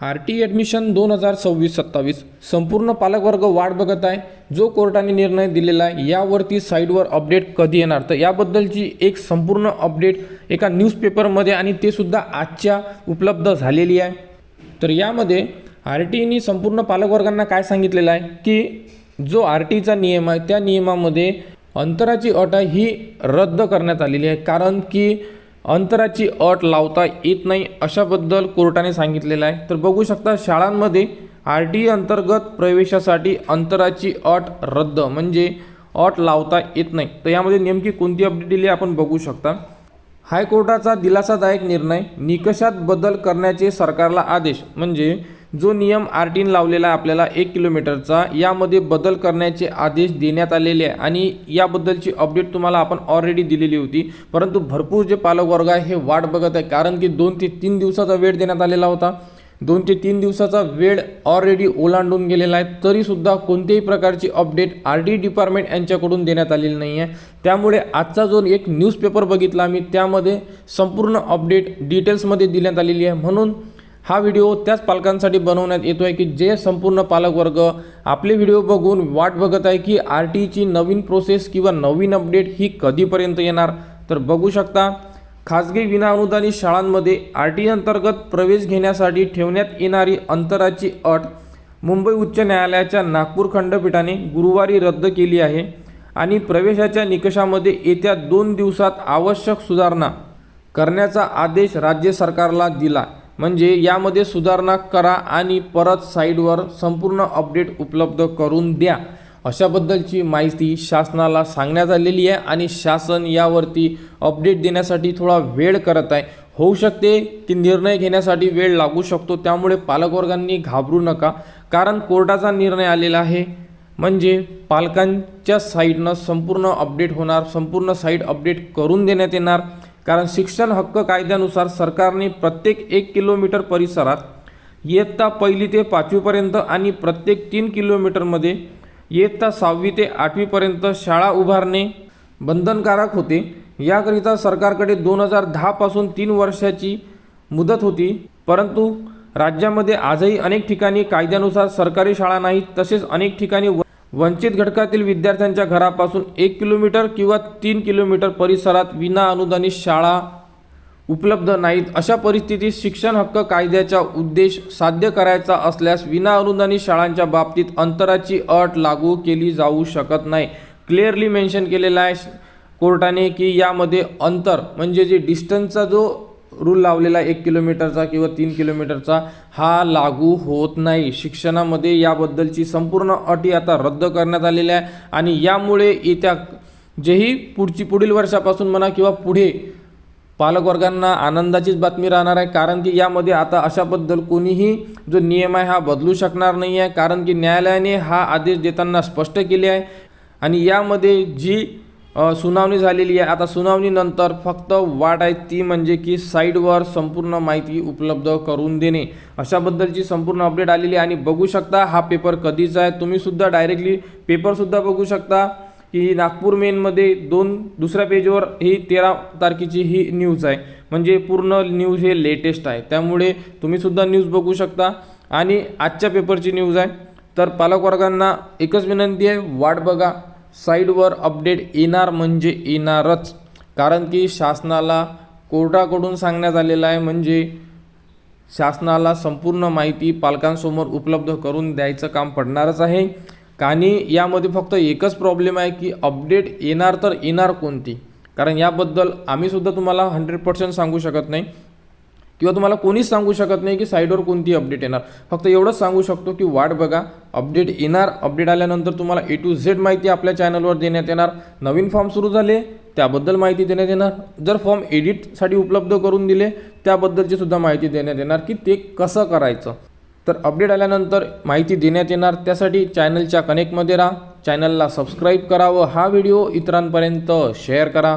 RT admission 2026-27 संपूर्ण पालकवर्ग वाट बघत आहे. जो कोर्टाने निर्णय दिलेला आहे यावरती साईडवर अपडेट कधी येणार, तर याबद्दलची एक संपूर्ण अपडेट एका न्यूजपेपरमध्ये आणि ते सुद्धा आजच्या उपलब्ध झालेली आहे. तर यामध्ये RTने संपूर्ण पालकवर्गांना काय सांगितलेलं आहे की जो RTचा नियम आहे त्या नियमामध्ये अंतराची अट ही रद्द करण्यात आलेली आहे, कारण की अंतराची अट लावता येत नाही अशाबद्दल कोर्टाने सांगितलेलं आहे. तर बघू शकता शाळांमध्ये RT अंतर्गत प्रवेशासाठी अंतराची अट रद्द म्हणजे अट लावता येत नाही. तर यामध्ये नेमकी कोणती अपडेट दिली आपण बघू शकता. हायकोर्टाचा दिलासादायक निर्णय, निकषात बदल करण्याचे सरकारला आदेश. म्हणजे जो नियम RTने लावलेला आहे आपल्याला 1 किलोमीटरचा, यामध्ये बदल करण्याचे आदेश देण्यात आलेले आहे आणि याबद्दलची अपडेट तुम्हाला आपण ऑलरेडी दिलेली होती. परंतु भरपूर जे पालकवर्ग आहे हे वाट बघत आहे, कारण की 2 ते 3 दिवसाचा वेळ देण्यात आलेला होता. 2 ते 3 दिवसाचा वेळ ऑलरेडी ओलांडून गेलेला आहे, तरीसुद्धा कोणत्याही प्रकारची अपडेट RT डिपार्टमेंट यांच्याकडून देण्यात आलेली नाही आहे. त्यामुळे आजचा जो एक न्यूजपेपर बघितला मी त्यामध्ये संपूर्ण अपडेट डिटेल्समध्ये देण्यात आलेली आहे. म्हणून हा व्हिडिओ त्याच पालकांसाठी बनवण्यात येतो आहे की जे संपूर्ण पालकवर्ग आपले व्हिडिओ बघून वाट बघत आहे की RTची नवीन प्रोसेस किंवा नवीन अपडेट ही कधीपर्यंत येणार. तर बघू शकता खाजगी विनाअनुदानित शाळांमध्ये RT अंतर्गत प्रवेश घेण्यासाठी ठेवण्यात येणारी अंतराची अट मुंबई उच्च न्यायालयाच्या नागपूर खंडपीठाने गुरुवारी रद्द केली आहे आणि प्रवेशाच्या निकषामध्ये येत्या 2 दिवसात आवश्यक सुधारणा करण्याचा आदेश राज्य सरकारला दिला. म्हणजे यामध्ये सुधारणा करा आणि परत साईडवर संपूर्ण अपडेट उपलब्ध करून द्या अशाबद्दलची माहिती शासनाला सांगण्यात आलेली आहे आणि शासन यावरती अपडेट देण्यासाठी थोडा वेळ करत आहे. होऊ शकते की निर्णय घेण्यासाठी वेळ लागू शकतो, त्यामुळे पालकवर्गांनी घाबरू नका, कारण कोर्टाचा निर्णय आलेला आहे. म्हणजे पालकांच्या साईडनं संपूर्ण अपडेट होणार, संपूर्ण साईड अपडेट करून देण्यात येणार. कारण शिक्षण हक्क कायद्यानुसार सरकारने प्रत्येक 1 किलोमीटर परिसरात इयत्ता 1 ते 5वी पर्यंत आणि प्रत्येक 3 किलोमीटरमध्ये इयत्ता 6वी ते 8वी पर्यंत शाळा उभारणे बंधनकारक होते. याकरिता सरकारकडे 2010 पासून 3 वर्षाची मुदत होती. परंतु राज्यामध्ये आजही अनेक ठिकाणी कायद्यानुसार सरकारी शाळा नाहीत. तसेच अनेक ठिकाणी वंचित घटकातील विद्यार्थ्यांच्या घरापासून 1 किलोमीटर किंवा 3 किलोमीटर परिसरात विना अनुदानित शाळा उपलब्ध नाहीत. अशा परिस्थितीत शिक्षण हक्क कायद्याचा उद्देश साध्य करायचा असल्यास विना अनुदानित शाळांच्या बाबतीत अंतराची अट लागू केली जाऊ शकत नाही. क्लिअरली मेन्शन केलेलं आहे कोर्टाने की यामध्ये अंतर म्हणजे जे डिस्टन्सचा जो रूल लावलेला 1 किलोमीटरचा किंवा 3 किलोमीटरचा हा लागू होत नाही. शिक्षणामध्ये याबद्दलची संपूर्ण अटी आता रद्द करण्यात आलेल्या आहे आणि यामुळे येत्या जेही पुढील वर्षापासून म्हणा किंवा पुढे पालकवर्गांना आनंदाचीच बातमी राहणार आहे. कारण की यामध्ये आता अशाबद्दल कोणीही जो नियम आहे हा बदलू शकणार नाही आहे, कारण की न्यायालयाने हा आदेश देताना स्पष्ट केले आहे. आणि यामध्ये जी सुनावणी झालेली आहे, आता सुनावणीनंतर फक्त वाट आहे ती म्हणजे की साईडवर संपूर्ण माहिती उपलब्ध करून देणे अशाबद्दलची संपूर्ण अपडेट आलेली आहे. आणि बघू शकता हा पेपर कधीचा आहे, तुम्ही सुद्धा डायरेक्टली पेपरसुद्धा बघू शकता की नागपूर मेनमध्ये दुसऱ्या पेजवर ही 13 तारखेची ही न्यूज आहे. म्हणजे पूर्ण न्यूज हे लेटेस्ट आहे, त्यामुळे तुम्ही सुद्धा न्यूज बघू शकता. आणि आजच्या पेपरची न्यूज आहे. तर पालकवर्गांना एकच विनंती आहे, वाट बघा, साईडवर अपडेट येणार म्हणजे येणारच. कारण की शासनाला कोर्टाकडून सांगण्यात आलेलं आहे, म्हणजे शासनाला संपूर्ण माहिती पालकांसमोर उपलब्ध करून द्यायचं काम पडणारच आहे. आणि यामध्ये फक्त एकच प्रॉब्लेम आहे की अपडेट येणार तर येणार कोणती, कारण याबद्दल आम्हीसुद्धा तुम्हाला 100% सांगू शकत नाही किंवा तुम्हाला कोणीच सांगू शकत नाही की साईडवर कोणती अपडेट येणार. फक्त एवढंच सांगू शकतो की वाट बघा, अपडेट येणार. अपडेट आल्यानंतर तुम्हाला A to Z माहिती आपल्या चॅनलवर देण्यात येणार. नवीन फॉर्म सुरू झाले त्याबद्दल माहिती देण्यात येणार. जर फॉर्म एडिटसाठी उपलब्ध करून दिले त्याबद्दलची सुद्धा माहिती देण्यात येणार की ते कसं करायचं. तर अपडेट आल्यानंतर माहिती देण्यात येणार. त्यासाठी चॅनलच्या कनेक्टमध्ये राहा, चॅनलला सबस्क्राईब करा व हा व्हिडिओ इतरांपर्यंत शेअर करा.